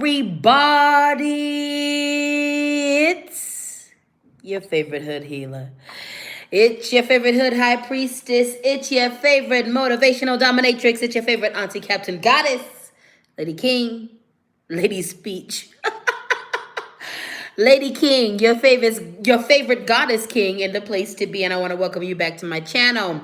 everybody. It's your favorite hood healer. It's your favorite hood high priestess. It's your favorite motivational dominatrix. It's your favorite auntie captain goddess, Lady King, Lady Speech. Lady King, your favorite goddess king in the place to be. And I want to welcome you back to my channel.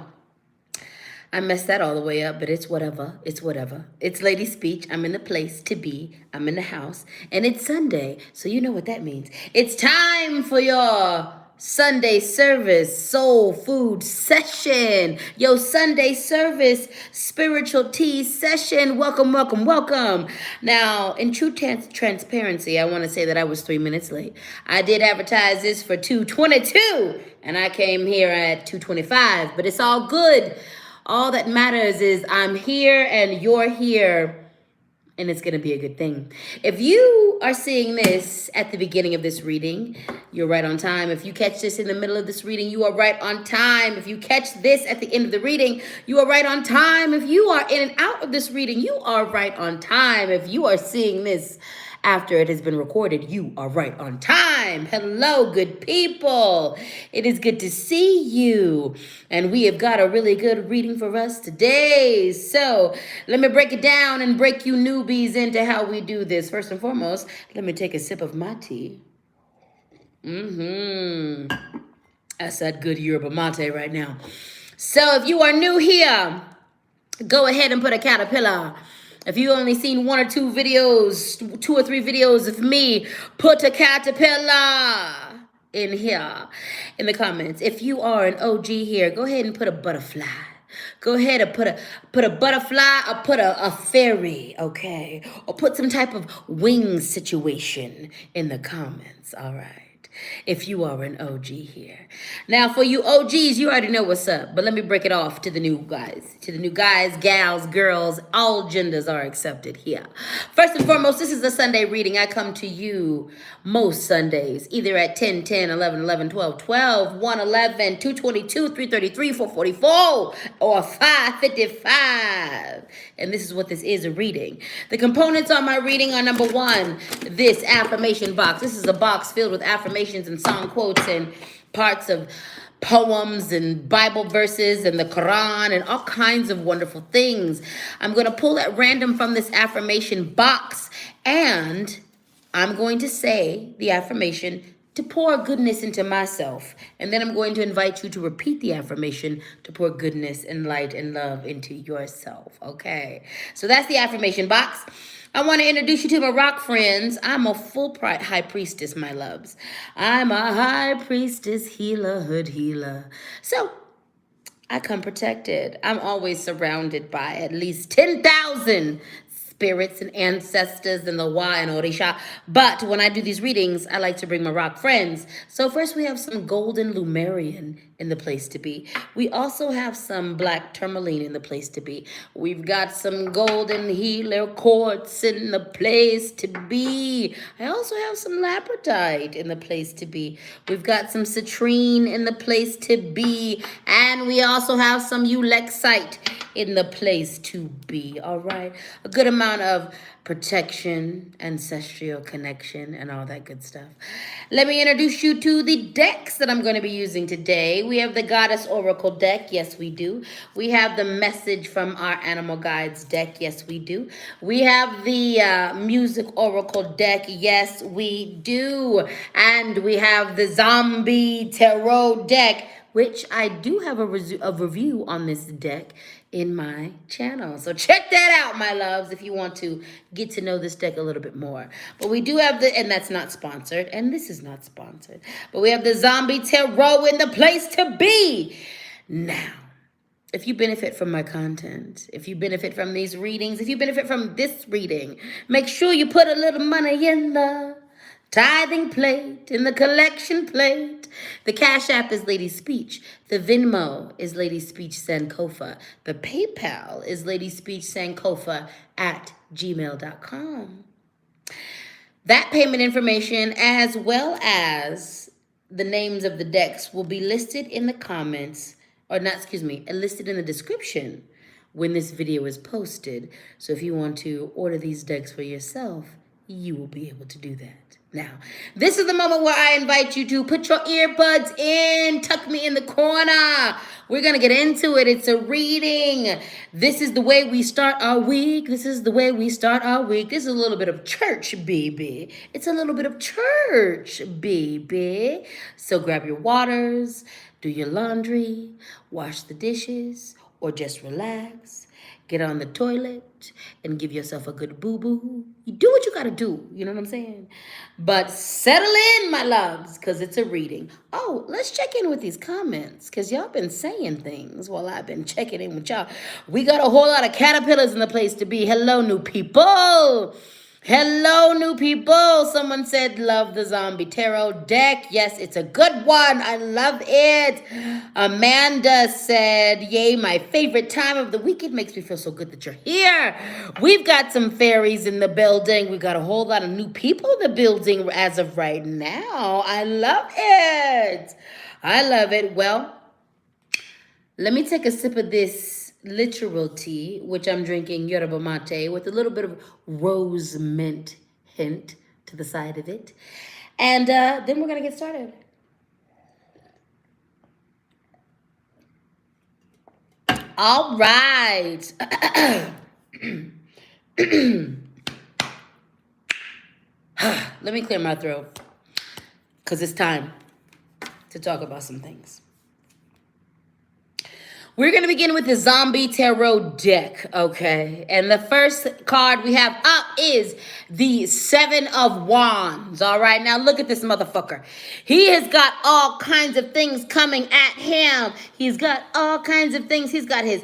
I messed that all the way up, but it's whatever. It's whatever. It's Lady Speech. I'm in the place to be. I'm in the house. And it's Sunday, so you know what that means. It's time for your Sunday service soul food session. Your Sunday service spiritual tea session. Welcome, welcome, welcome. Now, in true transparency, I want to say that I was 3 minutes late. I did advertise this for 2:22, and I came here at 2:25, but it's all good. All that matters is I'm here and you're here, and it's going to be a good thing. If you are seeing this at the beginning of this reading, you're right on time. If you catch this in the middle of this reading, you are right on time. If you catch this at the end of the reading, you are right on time. If you are in and out of this reading, you are right on time. If you are seeing this after it has been recorded, you are right on time. Hello, good people. It is good to see you. And we have got a really good reading for us today. So let me break it down and break you newbies into how we do this. First and foremost, let me take a sip of my tea. That's that good yerba mate right now. So if you are new here, go ahead and put a caterpillar. If you only seen 1 or 2 videos, 2 or 3 videos of me, put a caterpillar in here in the comments. If you are an OG here, go ahead and put a butterfly. Go ahead and put a butterfly or put a fairy, okay? Or put some type of wing situation in the comments, all right? If you are an OG here. Now, for you OGs, you already know what's up. But let me break it off to the new guys. To the new guys, gals, girls, all genders are accepted here. First and foremost, this is a Sunday reading. I come to you most Sundays, either at 10, 10, 11, 11, 12, 12, 1, 11, 222, 333, 444, or 555. And this is what this is, a reading. The components on my reading are, number 1, this affirmation box. This is a box filled with affirmations and song quotes and parts of poems and Bible verses and the Quran and all kinds of wonderful things. I'm going to pull at random from this affirmation box, and I'm going to say the affirmation to pour goodness into myself. And then I'm going to invite you to repeat the affirmation to pour goodness and light and love into yourself. Okay, so that's the affirmation box. I want to introduce you to my rock friends. I'm a full high priestess, my loves. I'm a high priestess, healer, hood healer. So I come protected. I'm always surrounded by at least 10,000 spirits and ancestors and the Wa and Orisha. But when I do these readings, I like to bring my rock friends. So first we have some golden Lumerian in the place to be. We also have some black tourmaline in the place to be. We've got some golden healer quartz in the place to be. I also have some labradorite in the place to be. We've got some citrine in the place to be. And we also have some ulexite in the place to be. All right, a good amount of protection, ancestral connection, and all that good stuff. Let me introduce you to the decks that I'm going to be using today. We have the Goddess Oracle deck. Yes, we do. We have the Message from Our Animal Guides deck. Yes, we do. We have the Music Oracle deck. Yes, we do. And we have the Zombie Tarot deck, which I do have a review on this deck in my channel. So check that out, my loves, if you want to get to know this deck a little bit more. But we do have and that's not sponsored, and this is not sponsored, but we have the Zombie Tarot in the place to be. Now, if you benefit from my content, if you benefit from these readings, if you benefit from this reading, make sure you put a little money in the tithing plate, in the collection plate. The Cash App is LadySpeech. The Venmo is LadySpeech Sankofa. The PayPal is LadySpeech Sankofa at gmail.com. That payment information, as well as the names of the decks, will be listed in the comments, or not, excuse me, listed in the description when this video is posted. So if you want to order these decks for yourself, you will be able to do that. Now, this is the moment where I invite you to put your earbuds in, tuck me in the corner. We're going to get into it. It's a reading. This is the way we start our week. This is the way we start our week. This is a little bit of church, baby. It's a little bit of church, baby. So grab your waters, do your laundry, wash the dishes, or just relax. Get on the toilet and give yourself a good boo-boo. You do what you gotta do, you know what I'm saying? But settle in, my loves, because it's a reading. Oh, let's check in with these comments, because y'all been saying things while I've been checking in with y'all. We got a whole lot of caterpillars in the place to be. Hello, new people. Hello, new people. Someone said, love the zombie tarot deck. Yes, it's a good one. I love it. Amanda said, yay, my favorite time of the week. It makes me feel so good that you're here. We've got some fairies in the building. We've got a whole lot of new people in the building as of right now. I love it. I love it. Well, let me take a sip of this literal tea, which I'm drinking yerba mate with a little bit of rose mint hint to the side of it. And then we're going to get started. All right. Let me clear my throat because it's time to talk about some things. We're going to begin with the Zombie Tarot deck, okay? And the first card we have up is the Seven of Wands, all right? Now look at this motherfucker. He has got all kinds of things coming at him. He's got all kinds of things. He's got his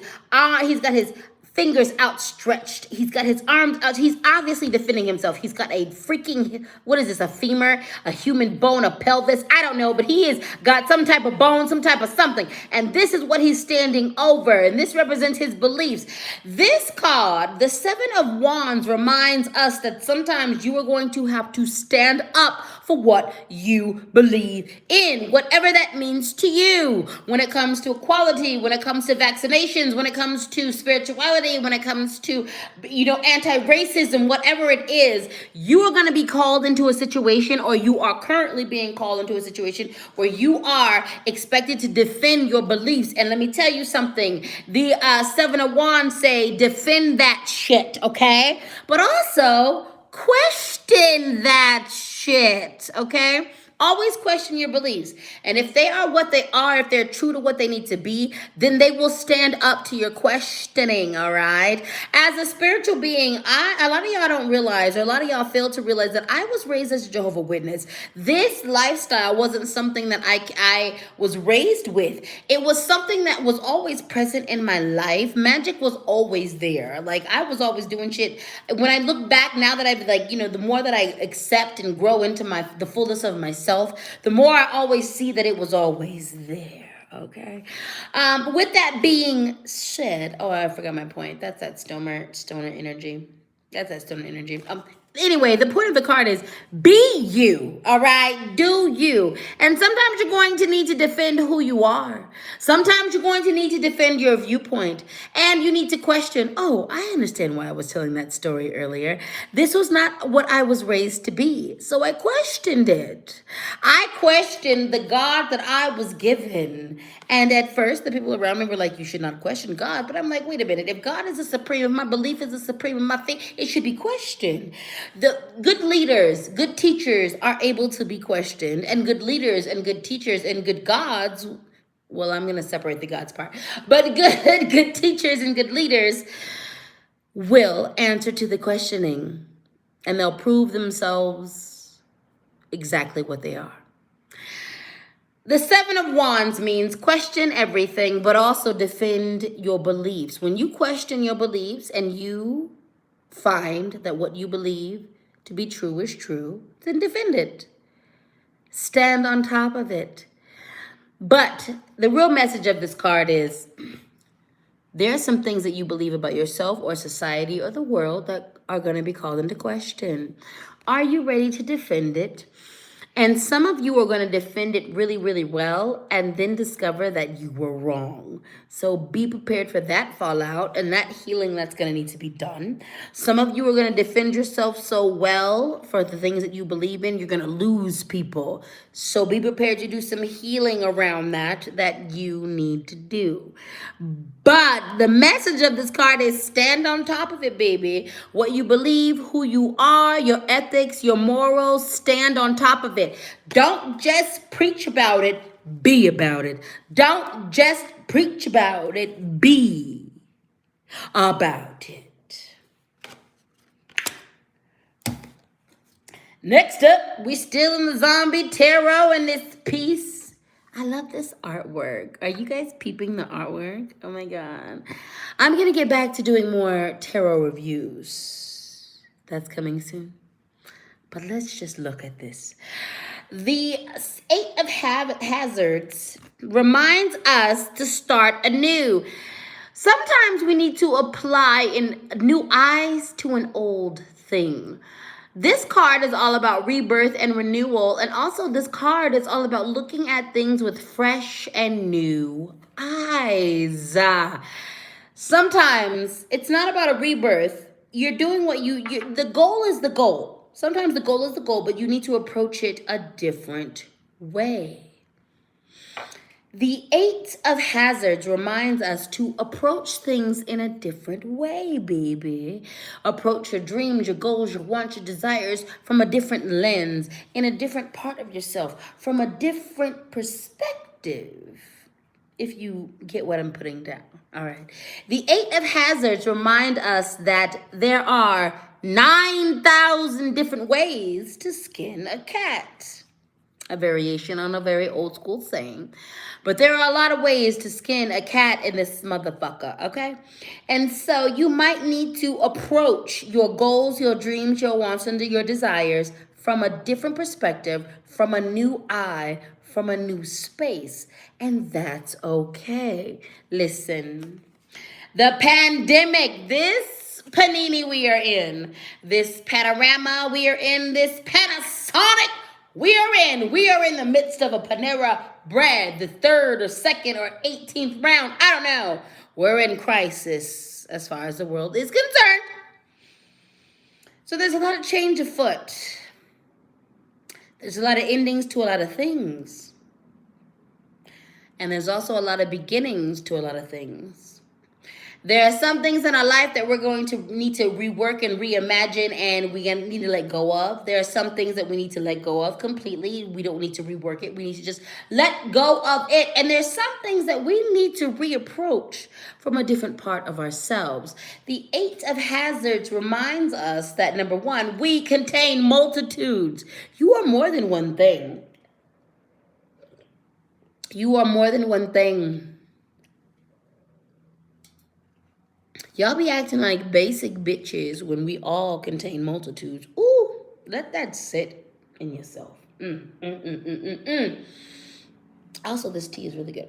fingers outstretched. He's got his arms out. He's obviously defending himself. He's got a freaking, what is this, a femur, a human bone, a pelvis? I don't know, but he has got some type of bone, some type of something. And this is what he's standing over. And this represents his beliefs. This card, the Seven of Wands, reminds us that sometimes you are going to have to stand up for what you believe in, whatever that means to you. When it comes to equality, when it comes to vaccinations, when it comes to spirituality, when it comes to, anti-racism, whatever it is, you are going to be called into a situation, or you are currently being called into a situation where you are expected to defend your beliefs. And let me tell you something, the Seven of Wands say, defend that shit, okay? But also, question that shit, okay? Always question your beliefs. And if they are what they are, if they're true to what they need to be, then they will stand up to your questioning, all right? As a spiritual being, a lot of y'all don't realize, or a lot of y'all fail to realize that I was raised as a Jehovah's Witness. This lifestyle wasn't something that I was raised with. It was something that was always present in my life. Magic was always there. Like, I was always doing shit. When I look back now that I've, the more that I accept and grow into the fullness of myself, the more I always see that it was always there, okay? With that being said, oh, I forgot my point. That's that stoner energy. That's that stoner energy. Anyway, the point of the card is be you, all right? Do you. And sometimes you're going to need to defend who you are. Sometimes you're going to need to defend your viewpoint. And you need to question, oh, I understand why I was telling that story earlier. This was not what I was raised to be. So I questioned it. I questioned the God that I was given. And at first, the people around me were like, you should not question God. But I'm like, wait a minute. If God is the supreme, if my belief is the supreme, if my faith, it should be questioned. The good leaders, good teachers are able to be questioned, and good leaders and good teachers and good gods, well, I'm going to separate the gods part, but good teachers and good leaders will answer to the questioning, and they'll prove themselves exactly what they are. The Seven of Wands means question everything, but also defend your beliefs. When you question your beliefs and you find that what you believe to be true is true, then defend it. Stand on top of it. But the real message of this card is there are some things that you believe about yourself or society or the world that are going to be called into question. Are you ready to defend it? And some of you are going to defend it really, really well and then discover that you were wrong. So be prepared for that fallout and that healing that's going to need to be done. Some of you are going to defend yourself so well for the things that you believe in, you're going to lose people. So be prepared to do some healing around that you need to do. But the message of this card is stand on top of it, baby. What you believe, who you are, your ethics, your morals, stand on top of it. Don't just preach about it, be about it. Don't just preach about it, be about it. Next up, we still in the zombie tarot in this piece. I love this artwork. Are you guys peeping the artwork? Oh my God. I'm going to get back to doing more tarot reviews. That's coming soon. But let's just look at this. The Eight of Hazards reminds us to start anew. Sometimes we need to apply in new eyes to an old thing. This card is all about rebirth and renewal. And also this card is all about looking at things with fresh and new eyes. Sometimes it's not about a rebirth. You're doing what the goal is the goal. Sometimes the goal is the goal, but you need to approach it a different way. The Eight of Hazards reminds us to approach things in a different way, baby. Approach your dreams, your goals, your wants, your desires from a different lens, in a different part of yourself, from a different perspective, if you get what I'm putting down. All right. The Eight of Hazards remind us that there are 9,000 different ways to skin a cat. A variation on a very old school saying. But there are a lot of ways to skin a cat in this motherfucker, okay? And so you might need to approach your goals, your dreams, your wants, and your desires from a different perspective, from a new eye, from a new space. And that's okay. Listen, the pandemic, this panini we are in, this panorama we are in, this Panasonic we are in the midst of a Panera Bread, the third or second or 18th round. I don't know. We're in crisis as far as the world is concerned. So there's a lot of change afoot. There's a lot of endings to a lot of things. And there's also a lot of beginnings to a lot of things. There are some things in our life that we're going to need to rework and reimagine, and we need to let go of. There are some things that we need to let go of completely. We don't need to rework it. We need to just let go of it. And there's some things that we need to reapproach from a different part of ourselves. The Eight of Hazards reminds us that, number one, we contain multitudes. You are more than one thing. You are more than one thing. Y'all be acting like basic bitches when we all contain multitudes. Ooh, let that sit in yourself. Also, this tea is really good.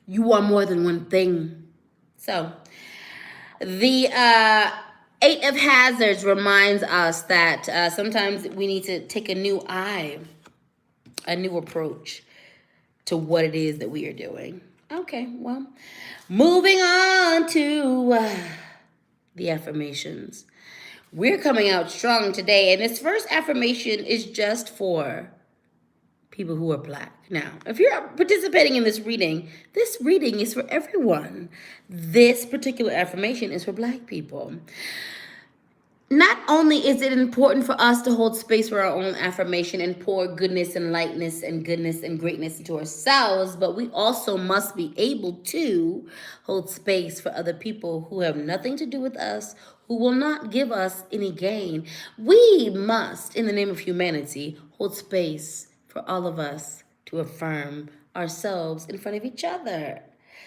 You are more than one thing. So, the Eight of Hazards reminds us that sometimes we need to take a new eye, a new approach to what it is that we are doing. Okay, well, moving on to the affirmations. We're coming out strong today, and this first affirmation is just for people who are Black. Now, if you're participating in this reading is for everyone. This particular affirmation is for Black people. Not only is it important for us to hold space for our own affirmation and pour goodness and lightness and goodness and greatness into ourselves, but we also must be able to hold space for other people who have nothing to do with us, who will not give us any gain. We must, in the name of humanity, hold space for all of us to affirm ourselves in front of each other.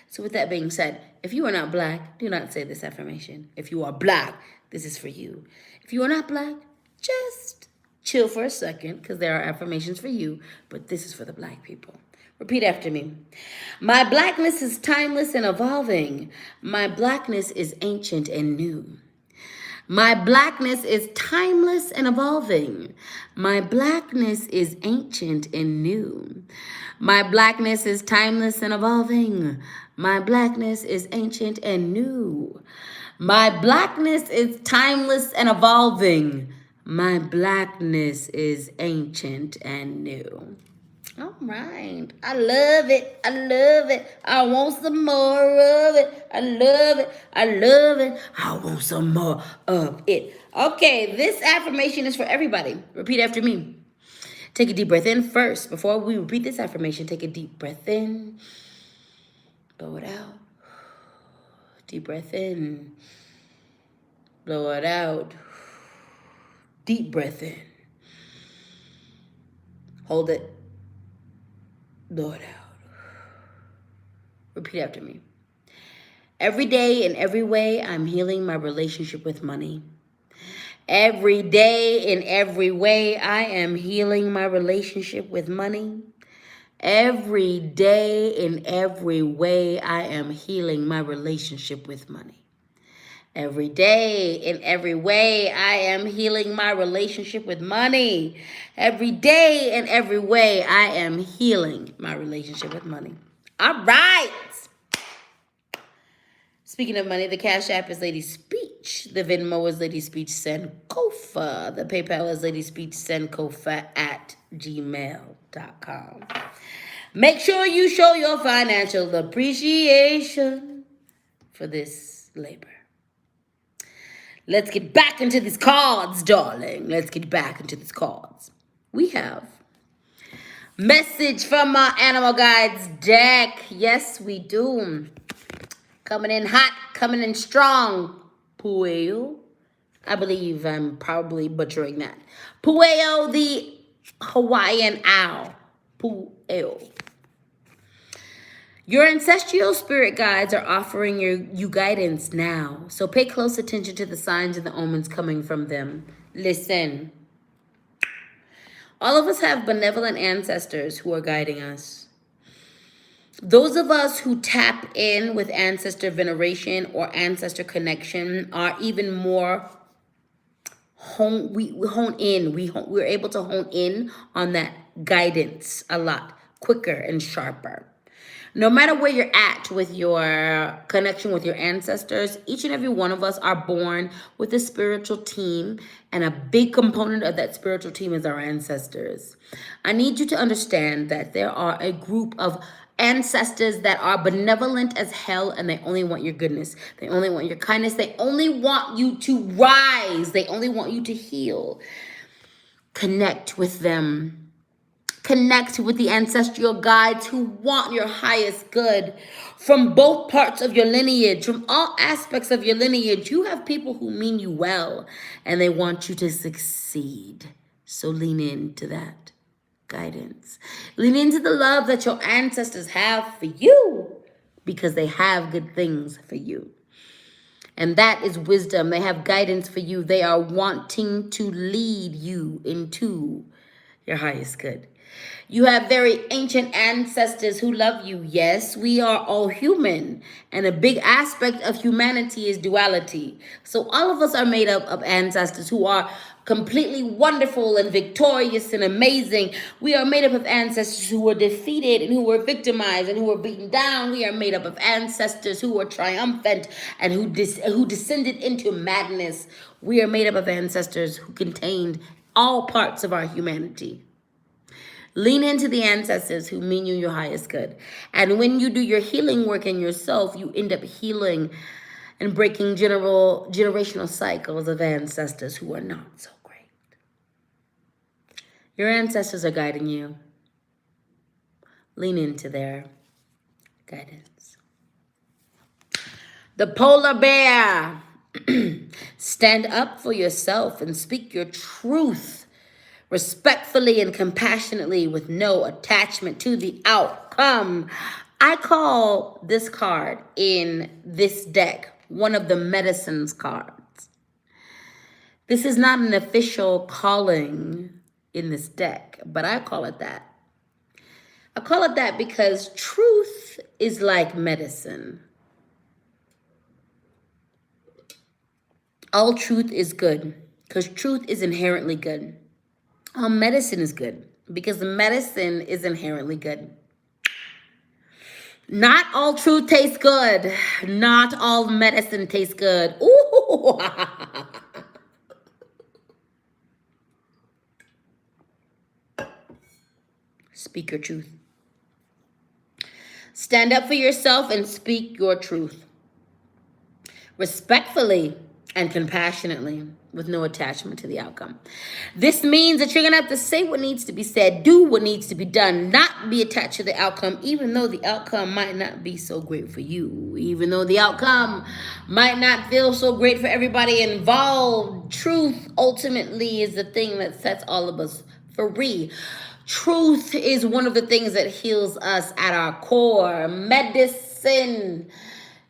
So with that being said, if you are not Black, do not say this affirmation. If you are Black, this is for you. If you are not Black, just chill for a second, because there are affirmations for you, but this is for the Black people. Repeat after me. My Blackness is timeless and evolving. My Blackness is ancient and new. My blackness is timeless and evolving. My blackness is ancient and new. My blackness is timeless and evolving. My blackness is ancient and new. My blackness is timeless and evolving. My blackness is ancient and new. All right. I love it. I love it. I want some more of it. I love it. I love it. I want some more of it. Okay, this affirmation is for everybody. Repeat after me. Take a deep breath in first. Before we repeat this affirmation, take a deep breath in. Blow it out. Deep breath in. Blow it out. Deep breath in. Hold it. Blow it out. Repeat after me. Every day in every way, I'm healing my relationship with money. Every day in every way, I am healing my relationship with money. Every day in every way, I am healing my relationship with money. Every day in every way, I am healing my relationship with money. Every day in every way, I am healing my relationship with money. All right. Speaking of money, the Cash App is LadySpeech. The Venmo is LadySpeech Sankofa. The PayPal is LadySpeech Sankofa at gmail.com. Make sure you show your financial appreciation for this labor. Let's get back into these cards, darling. Let's get back into these cards. We have message from our animal guides deck. Yes, we do. Coming in hot, coming in strong. Pueo. I believe I'm probably butchering that. Pueo, the Hawaiian owl. Pueo. Your ancestral spirit guides are offering you guidance now. So pay close attention to the signs and the omens coming from them. Listen. All of us have benevolent ancestors who are guiding us. Those of us who tap in with ancestor veneration or ancestor connection are even more we're able to hone in on that guidance a lot quicker and sharper. No matter where you're at with your connection with your ancestors, each and every one of us are born with a spiritual team, and a big component of that spiritual team is our ancestors. I need you to understand that there are a group of ancestors that are benevolent as hell, and they only want your goodness. They only want your kindness. They only want you to rise. They only want you to heal. Connect with them. Connect with the ancestral guides who want your highest good. From both parts of your lineage, from all aspects of your lineage, you have people who mean you well, and they want you to succeed. So lean into that guidance. Lean into the love that your ancestors have for you, because they have good things for you. And that is wisdom. They have guidance for you. They are wanting to lead you into your highest good. You have very ancient ancestors who love you. Yes, we are all human. And a big aspect of humanity is duality. So all of us are made up of ancestors who are completely wonderful and victorious and amazing. We are made up of ancestors who were defeated and who were victimized and who were beaten down. We are made up of ancestors who were triumphant and who descended into madness. We are made up of ancestors who contained all parts of our humanity. Lean into the ancestors who mean you your highest good. And when you do your healing work in yourself, you end up healing and breaking generational cycles of ancestors who are not so great. Your ancestors are guiding you. Lean into their guidance. The polar bear. Stand up for yourself and speak your truth respectfully and compassionately with no attachment to the outcome. I call this card in this deck one of the medicines cards. This is not an official calling in this deck, but I call it that. I call it that because truth is like medicine. All truth is good because truth is inherently good. All medicine is good because the medicine is inherently good. Not all truth tastes good. Not all medicine tastes good. Ooh. Speak your truth. Stand up for yourself and speak your truth. Respectfully and compassionately, with no attachment to the outcome. This means that you're going to have to say what needs to be said, do what needs to be done, not be attached to the outcome, even though the outcome might not be so great for you, even though the outcome might not feel so great for everybody involved. Truth ultimately is the thing that sets all of us free. Truth is one of the things that heals us at our core. Medicine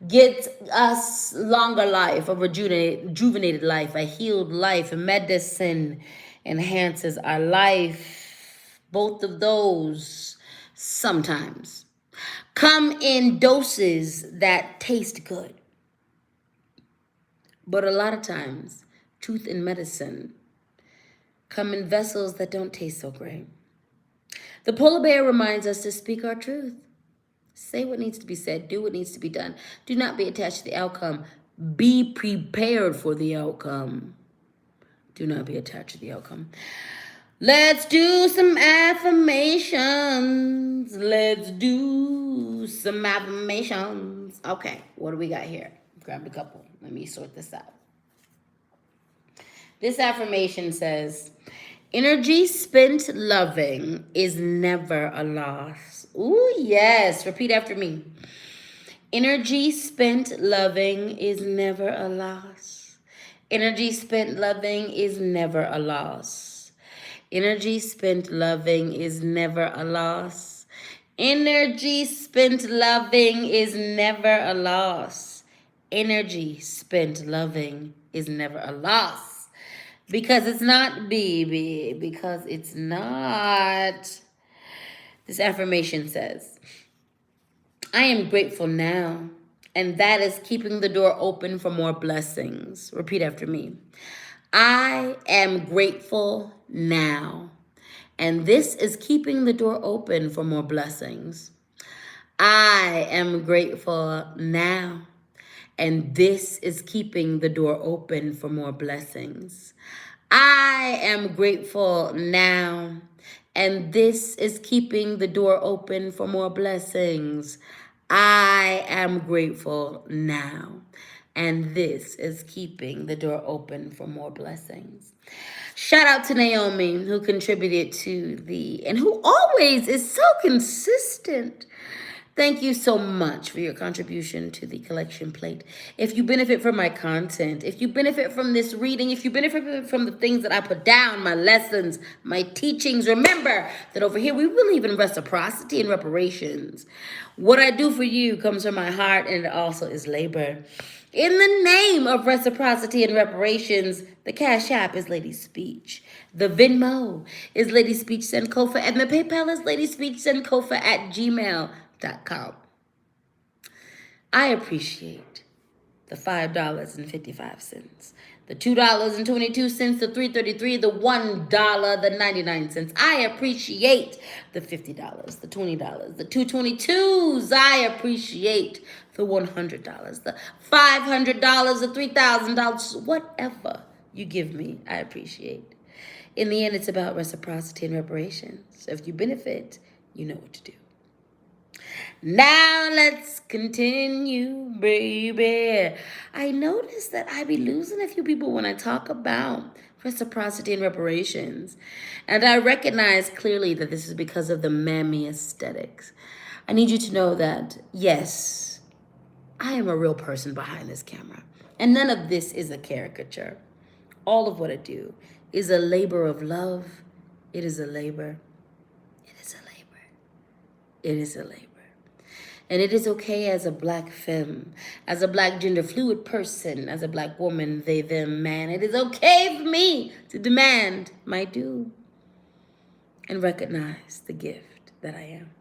gets us longer life, a rejuvenated life, a healed life. Medicine enhances our life. Both of those sometimes come in doses that taste good. But a lot of times, truth and medicine come in vessels that don't taste so great. The polar bear reminds us to speak our truth. Say what needs to be said. Do what needs to be done. Do not be attached to the outcome. Be prepared for the outcome. Do not be attached to the outcome. Let's do some affirmations. Let's do some affirmations. Okay, what do we got here? Grabbed a couple. Let me sort this out. This affirmation says, energy spent loving is never a loss. Ooh, yes. Repeat after me. Energy spent loving is never a loss. Energy spent loving is never a loss. Energy spent loving is never a loss. Energy spent loving is never a loss. Energy spent loving is never a loss. Because it's not, baby. Because it's not. This affirmation says, I am grateful now, and that is keeping the door open for more blessings. Repeat after me. I am grateful now, and this is keeping the door open for more blessings. I am grateful now, and this is keeping the door open for more blessings. I am grateful now, and this is keeping the door open for more blessings. I am grateful now, and this is keeping the door open for more blessings. Shout out to Naomi, who contributed to and who always is so consistent. Thank you so much for your contribution to the collection plate. If you benefit from my content, if you benefit from this reading, if you benefit from the things that I put down, my lessons, my teachings, remember that over here we believe in reciprocity and reparations. What I do for you comes from my heart, and it also is labor. In the name of reciprocity and reparations, the Cash App is LadySpeech. The Venmo is LadySpeech Sankofa, and the PayPal is LadySpeechSankofa@gmail.com. I appreciate the $5.55, the $2.22, the $3.33, the $1, the 99 cents. I appreciate the $50, the $20, the $2.22s. I appreciate the $100, the $500, the $3,000, whatever you give me, I appreciate. In the end, it's about reciprocity and reparations. So if you benefit, you know what to do. Now let's continue, baby. I noticed that I be losing a few people when I talk about reciprocity and reparations. And I recognize clearly that this is because of the mammy aesthetics. I need you to know that, yes, I am a real person behind this camera. And none of this is a caricature. All of what I do is a labor of love. It is a labor. It is a labor. It is a labor. And it is okay as a black femme, as a black gender fluid person, as a black woman, they, them, man. It is okay for me to demand my due and recognize the gift that I am.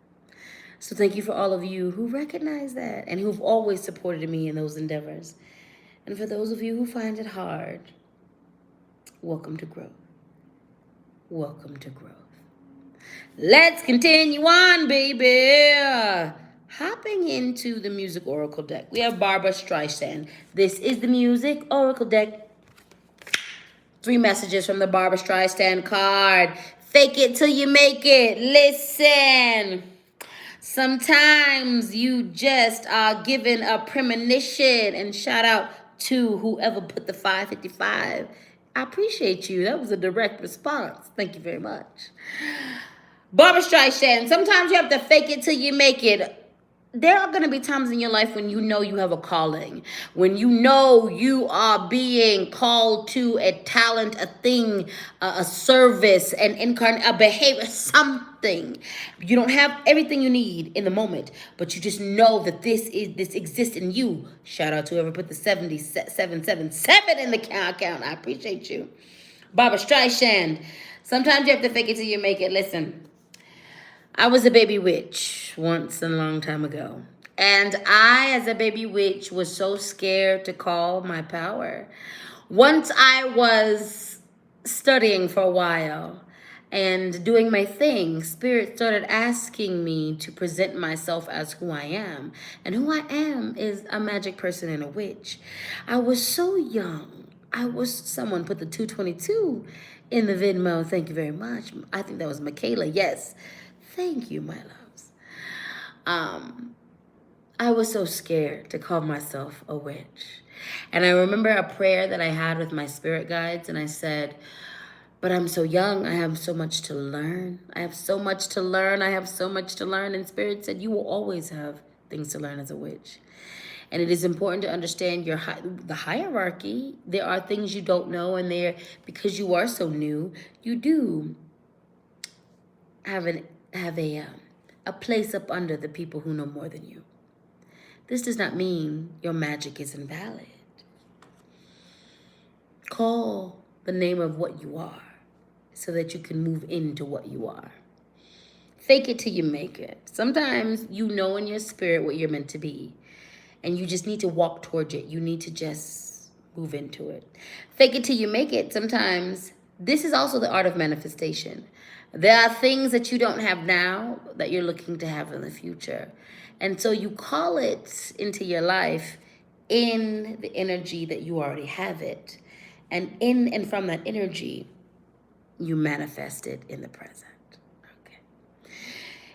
So thank you for all of you who recognize that and who've always supported me in those endeavors. And for those of you who find it hard, welcome to growth. Welcome to growth. Let's continue on, baby. Hopping into the music oracle deck, we have Barbara Streisand. This is the music oracle deck. 3 messages from the Barbara Streisand card. Fake it till you make it. Listen. Sometimes you just are given a premonition, and shout out to whoever put the 555. I appreciate you. That was a direct response. Thank you very much. Barbara Streisand, sometimes you have to fake it till you make it. There are going to be times in your life when you know you have a calling, when you know you are being called to a talent, a thing, a service, an incarnate, a behavior, something. You don't have everything you need in the moment, but you just know that this exists in you. Shout out to whoever put the 777 in the count. I appreciate you. Barbara Streisand, sometimes you have to fake it till you make it. Listen. I was a baby witch once a long time ago. And I, as a baby witch, was so scared to call my power. Once I was studying for a while and doing my thing, Spirit started asking me to present myself as who I am. And who I am is a magic person and a witch. I was so young. Someone put the 222 in the Venmo. Thank you very much. I think that was Michaela. Yes. Thank you, my loves. I was so scared to call myself a witch. And I remember a prayer that I had with my spirit guides, and I said, but I'm so young, I have so much to learn. I have so much to learn. And Spirit said, you will always have things to learn as a witch. And it is important to understand the hierarchy. There are things you don't know, and because you are so new, you do have a place up under the people who know more than you. This does not mean your magic is invalid. Call the name of what you are so that you can move into what you are. Fake it till you make it. Sometimes you know in your spirit what you're meant to be, and you just need to walk towards it. You need to just move into it. Fake it till you make it. Sometimes this is also the art of manifestation. There are things that you don't have now that you're looking to have in the future. And so you call it into your life in the energy that you already have it. And in and from that energy, you manifest it in the present. Okay.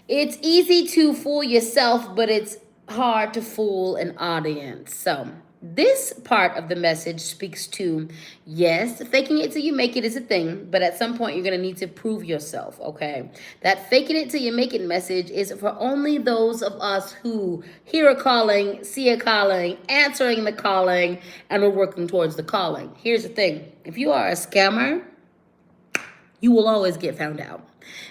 It's easy to fool yourself, but it's hard to fool an audience. So this part of the message speaks to, yes, faking it till you make it is a thing, but at some point you're going to need to prove yourself, okay? That faking it till you make it message is for only those of us who hear a calling, see a calling, answering the calling, and are working towards the calling. Here's the thing. If you are a scammer, you will always get found out.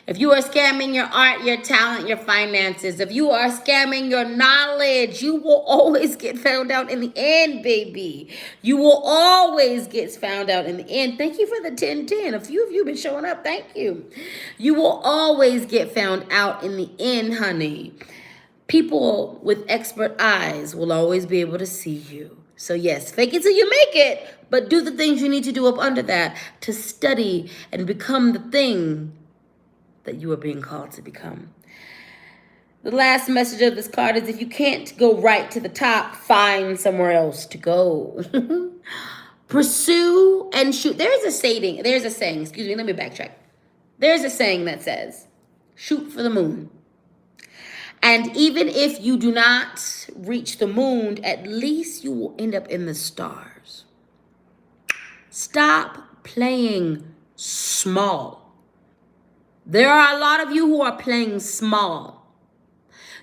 If you are scamming your art, your talent, your finances, if you are scamming your knowledge, you will always get found out in the end, baby. You will always get found out in the end. Thank you for the 1010. A few of you have been showing up. Thank you. You will always get found out in the end, honey. People with expert eyes will always be able to see you. So yes, fake it till you make it, but do the things you need to do up under that to study and become the thing that you are being called to become. The last message of this card is, if you can't go right to the top, find somewhere else to go. Pursue and shoot. There's a saying, excuse me, let me backtrack. There's a saying that says, shoot for the moon. And even if you do not reach the moon, at least you will end up in the stars. Stop playing small. There are a lot of you who are playing small.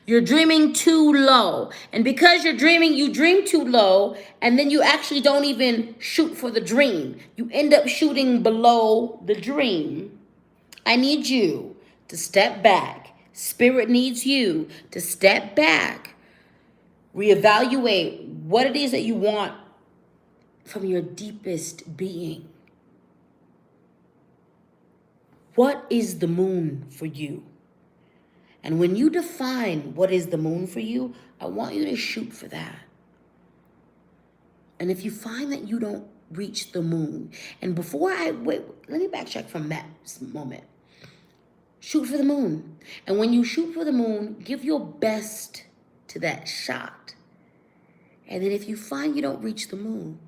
You're dreaming too low. And because you're dreaming, you dream too low, and then you actually don't even shoot for the dream. You end up shooting below the dream. I need you to step back. Spirit needs you to step back, reevaluate what it is that you want from your deepest being. What is the moon for you? And when you define what is the moon for you, I want you to shoot for that. And if you find that you don't reach the moon, and wait, let me backtrack from that moment. Shoot for the moon. And when you shoot for the moon, give your best to that shot. And then if you find you don't reach the moon,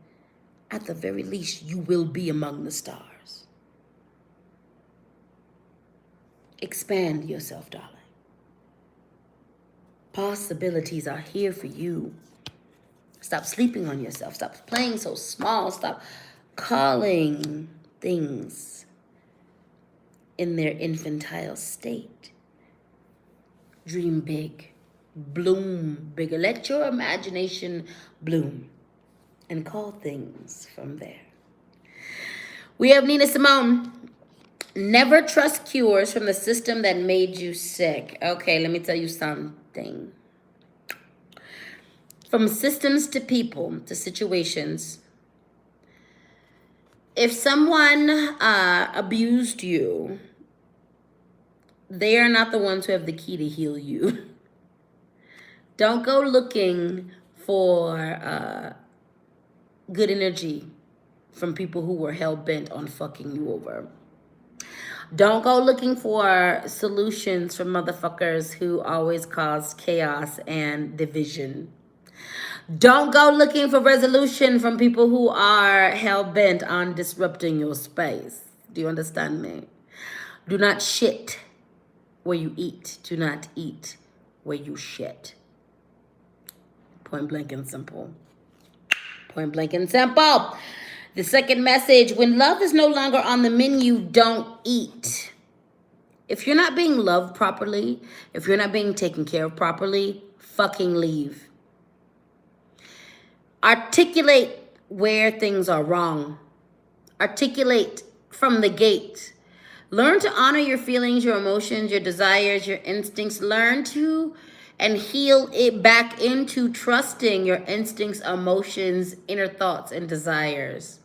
at the very least, you will be among the stars. Expand yourself, darling. Possibilities are here for you. Stop sleeping on yourself. Stop playing so small. Stop calling things in their infantile state. Dream big. Bloom bigger. Let your imagination bloom and call things from there. We have Nina Simone. Never trust cures from the system that made you sick. Okay, let me tell you something. From systems to people to situations, if someone abused you, they are not the ones who have the key to heal you. Don't go looking for good energy from people who were hell-bent on fucking you over. Don't go looking for solutions from motherfuckers who always cause chaos and division. Don't go looking for resolution from people who are hell-bent on disrupting your space. Do you understand me? Do not shit where you eat. Do not eat where you shit. Point blank and simple. Point blank and simple. The second message, when love is no longer on the menu, don't eat. If you're not being loved properly, if you're not being taken care of properly, fucking leave. Articulate where things are wrong. Articulate from the gate. Learn to honor your feelings, your emotions, your desires, your instincts. Learn to and heal it back into trusting your instincts, emotions, inner thoughts, and desires.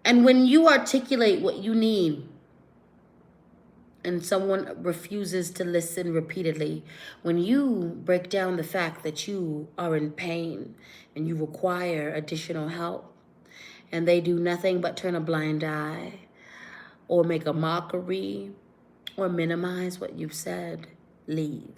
And when you articulate what you need and someone refuses to listen repeatedly, when you break down the fact that you are in pain and you require additional help, and they do nothing but turn a blind eye or make a mockery or minimize what you've said, leave.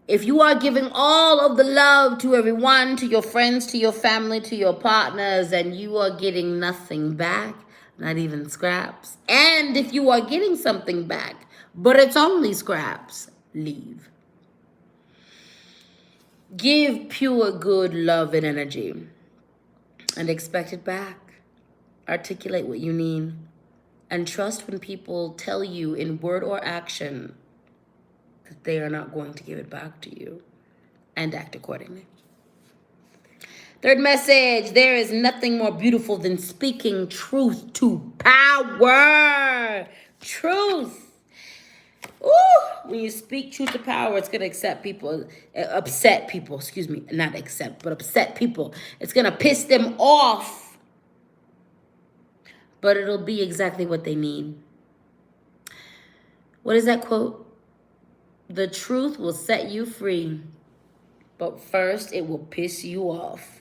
If you are giving all of the love to everyone, to your friends, to your family, to your partners, and you are getting nothing back, not even scraps, and if you are getting something back, but it's only scraps, leave. Give pure good love and energy and expect it back. Articulate what you need and trust when people tell you in word or action that they are not going to give it back to you, and act accordingly. Third message, there is nothing more beautiful than speaking truth to power. Truth. Ooh, when you speak truth to power, it's going to upset people, not accept, but upset people. It's going to piss them off, but it'll be exactly what they need. What is that quote? The truth will set you free, but first it will piss you off.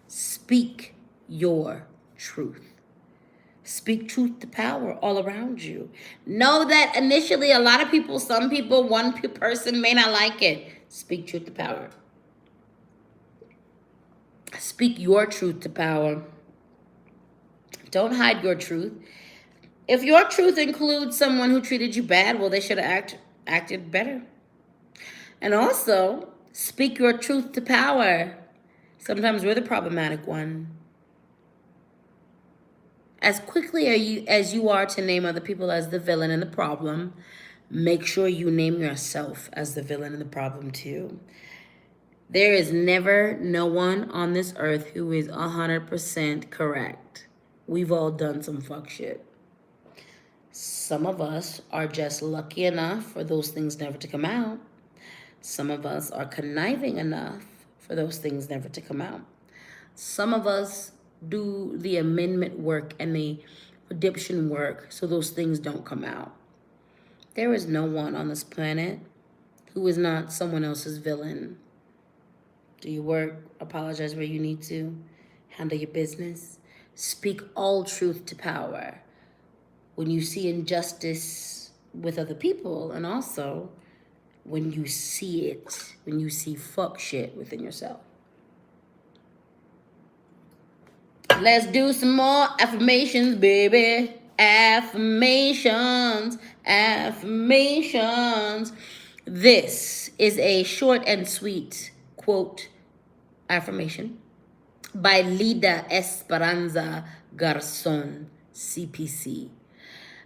Speak your truth. Speak truth to power all around you. Know that initially some people, one person may not like it. Speak truth to power. Speak your truth to power. Don't hide your truth. If your truth includes someone who treated you bad, well, they should have acted better. And also, speak your truth to power. Sometimes we're the problematic one. As quickly as you are to name other people as the villain and the problem, make sure you name yourself as the villain and the problem too. There is never no one on this earth who is 100% correct. We've all done some fuck shit. Some of us are just lucky enough for those things never to come out. Some of us are conniving enough for those things never to come out. Some of us do the amendment work and the redemption work so those things don't come out. There is no one on this planet who is not someone else's villain. Do your work. Apologize where you need to. Handle your business. Speak all truth to power. When you see injustice with other people, and also when you see it, when you see fuck shit within yourself. Let's do some more affirmations, baby. Affirmations. Affirmations. This is a short and sweet quote affirmation by Lida Esperanza Garzon, CPC.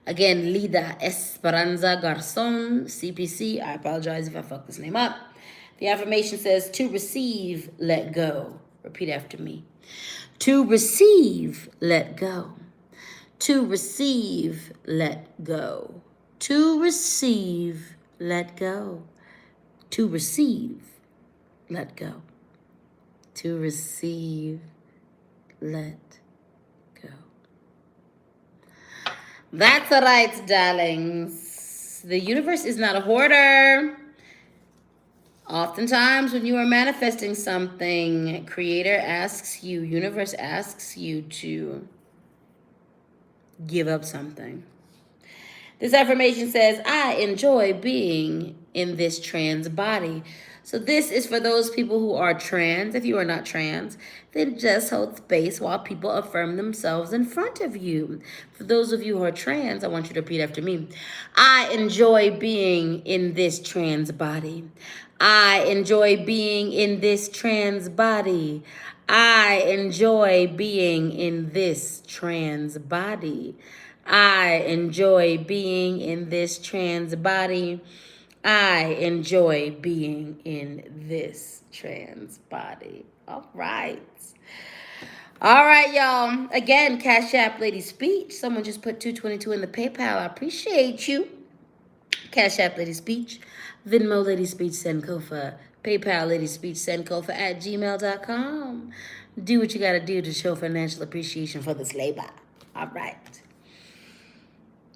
Again, Lida Esperanza Garzon, CPC. I apologize if I fucked this name up. The affirmation says, to receive, let go. Repeat after me. To receive, let go. To receive, let go. To receive, let go. To receive, let go. To receive, let go. That's all right, darlings. The universe is not a hoarder. Oftentimes, when you are manifesting something, Creator asks you, universe asks you to give up something. This affirmation says, I enjoy being in this trans body. So this is for those people who are trans. If you are not trans, then just hold space while people affirm themselves in front of you. For those of you who are trans, I want you to repeat after me. I enjoy being in this trans body. I enjoy being in this trans body. I enjoy being in this trans body. I enjoy being in this trans body. I enjoy being in this trans body. All right. All right, y'all. Again, Cash App LadySpeech. Someone just put $2.22 in the PayPal. I appreciate you. Cash App LadySpeech. Venmo LadySpeech Sankofa. PayPal LadySpeech Sankofa at gmail.com. Do what you got to do to show financial appreciation for this labor. All right.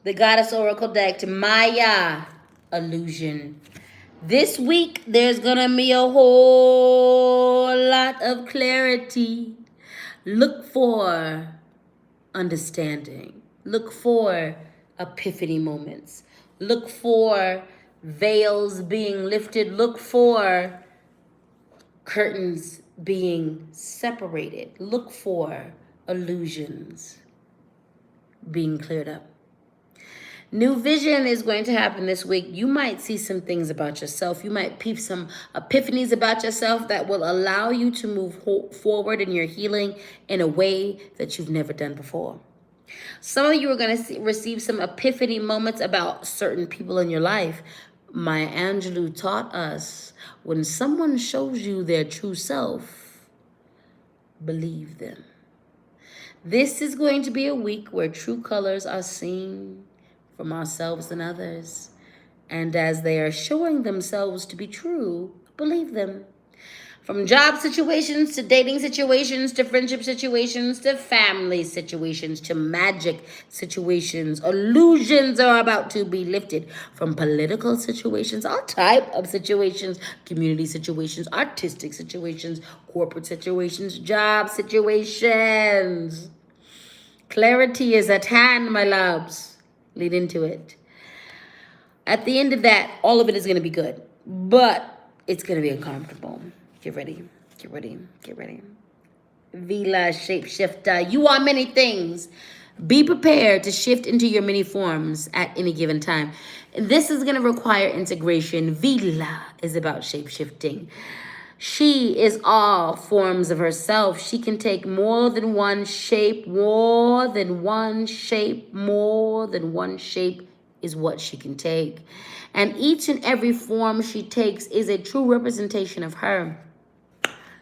The Goddess Oracle deck, Maya Illusion. This week, there's going to be a whole lot of clarity. Look for understanding. Look for epiphany moments. Look for veils being lifted. Look for curtains being separated. Look for illusions being cleared up. New vision is going to happen this week. You might see some things about yourself. You might peep some epiphanies about yourself that will allow you to move forward in your healing in a way that you've never done before. Some of you are going to receive some epiphany moments about certain people in your life. Maya Angelou taught us, when someone shows you their true self, believe them. This is going to be a week where true colors are seen from ourselves and others. And as they are showing themselves to be true, believe them. From job situations to dating situations to friendship situations to family situations to magic situations, illusions are about to be lifted. From political situations, all type of situations, community situations, artistic situations, corporate situations, job situations. Clarity is at hand, my loves. Lead into it. At the end of that, all of it is going to be good, but it's going to be uncomfortable. Get ready. Get ready. Get ready. Vila Shapeshifter. You are many things. Be prepared to shift into your many forms at any given time. This is going to require integration. Vila is about shapeshifting. She is all forms of herself. She can take more than one shape, more than one shape, more than one shape is what she can take. And each and every form she takes is a true representation of her.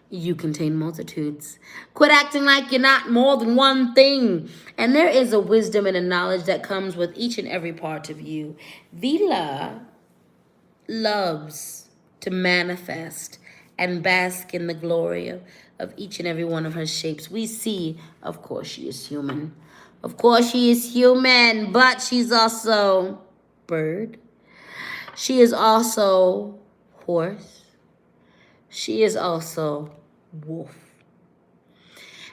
You contain multitudes. Quit acting like you're not more than one thing. And there is a wisdom and a knowledge that comes with each and every part of you. Vila loves to manifest and bask in the glory of each and every one of her shapes. We see, of course, she is human. Of course, she is human, but she's also bird. She is also horse. she is also wolf.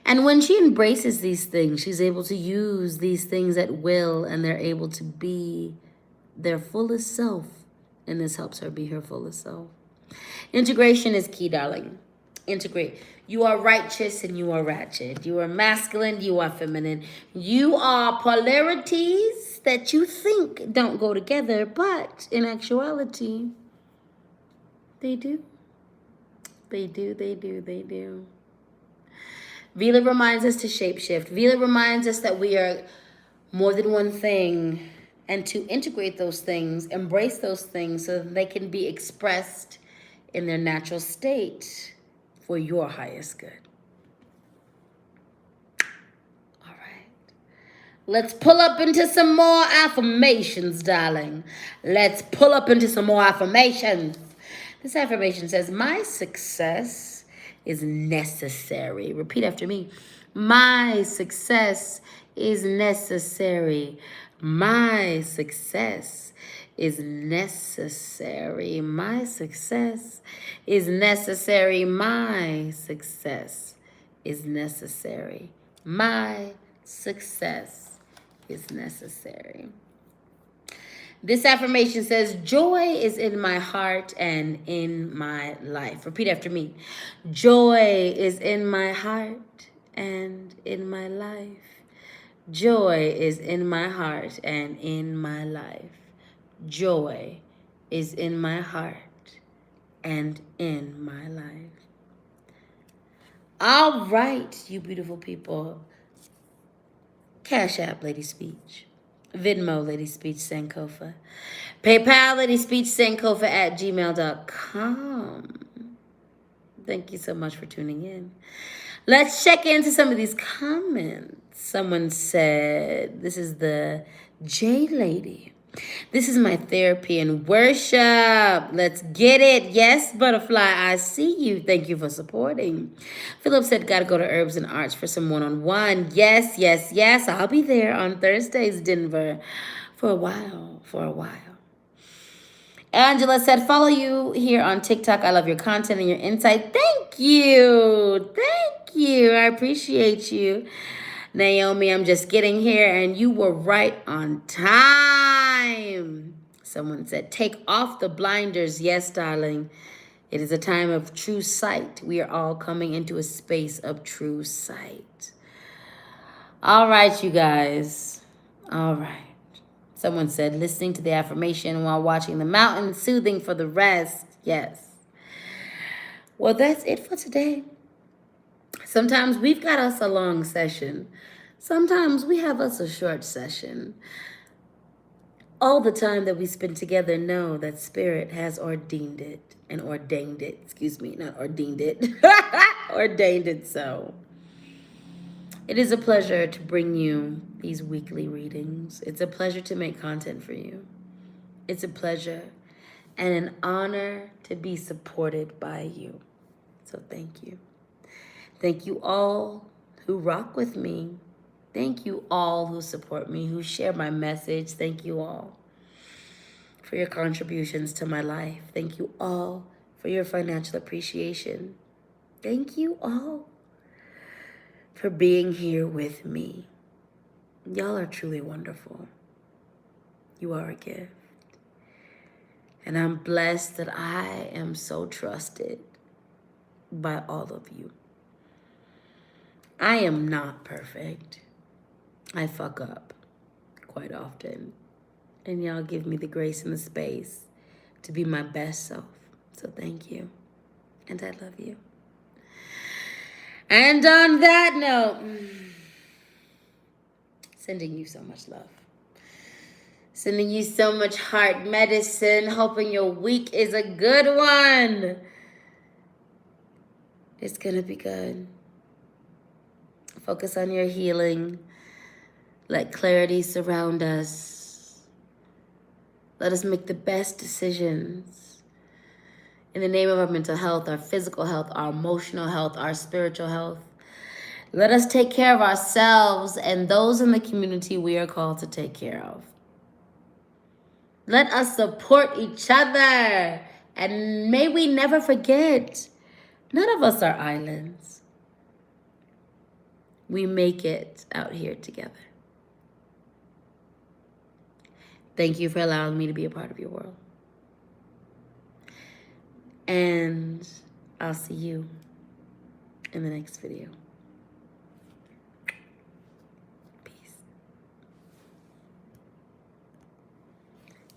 And when she embraces these things, she's able to use these things at will, and they're able to be their fullest self. And this helps her be her fullest self. Integration is key, darling. Integrate. You are righteous and you are ratchet. You are masculine, you are feminine. You are polarities that you think don't go together, but in actuality, they do. They do, they do, they do. Vila reminds us to shapeshift. Vila reminds us that we are more than one thing, and to integrate those things, embrace those things so that they can be expressed in their natural state for your highest good. All right. Let's pull up into some more affirmations, darling. Let's pull up into some more affirmations. This affirmation says, my success is necessary. Repeat after me. My success is necessary. My success is necessary. My success is necessary. My success is necessary. My success is necessary. This affirmation says, joy is in my heart and in my life. Repeat after me. Joy is in my heart and in my life. Joy is in my heart and in my life. Joy is in my heart and in my life. All right, you beautiful people. Cash App, LadySpeech. Venmo, LadySpeech, Sankofa. PayPal, LadySpeech, Sankofa @gmail.com. Thank you so much for tuning in. Let's check into some of these comments. Someone said, this is the J Lady. This is my therapy and worship. Let's get it. Yes, butterfly, I see you. Thank you for supporting. Philip said, gotta go to Herbs and Arts for some one-on-one. Yes, yes, yes. I'll be there on Thursdays, Denver, for a while. Angela said, follow you here on TikTok. I love your content and your insight. Thank you. Thank you. I appreciate you. Naomi, I'm just getting here, and you were right on time. Someone said, take off the blinders. Yes, darling. It is a time of true sight. We are all coming into a space of true sight. All right, you guys. All right. Someone said, listening to the affirmation while watching the mountain, soothing for the rest. Yes. Well, that's it for today. Sometimes we've got us a long session. Sometimes we have us a short session. All the time that we spend together, know that Spirit has ordained it. Ordained it so. It is a pleasure to bring you these weekly readings. It's a pleasure to make content for you. It's a pleasure and an honor to be supported by you. So thank you. Thank you all who rock with me. Thank you all who support me, who share my message. Thank you all for your contributions to my life. Thank you all for your financial appreciation. Thank you all for being here with me. Y'all are truly wonderful. You are a gift. And I'm blessed that I am so trusted by all of you. I am not perfect. I fuck up quite often. And y'all give me the grace and the space to be my best self. So thank you. And I love you. And on that note, sending you so much love. Sending you so much heart medicine. Hoping your week is a good one. It's gonna be good. Focus on your healing. Let clarity surround us. Let us make the best decisions in the name of our mental health, our physical health, our emotional health, our spiritual health. Let us take care of ourselves and those in the community we are called to take care of. Let us support each other. And may we never forget None of us are islands. We make it out here together. Thank you for allowing me to be a part of your world. And I'll see you in the next video.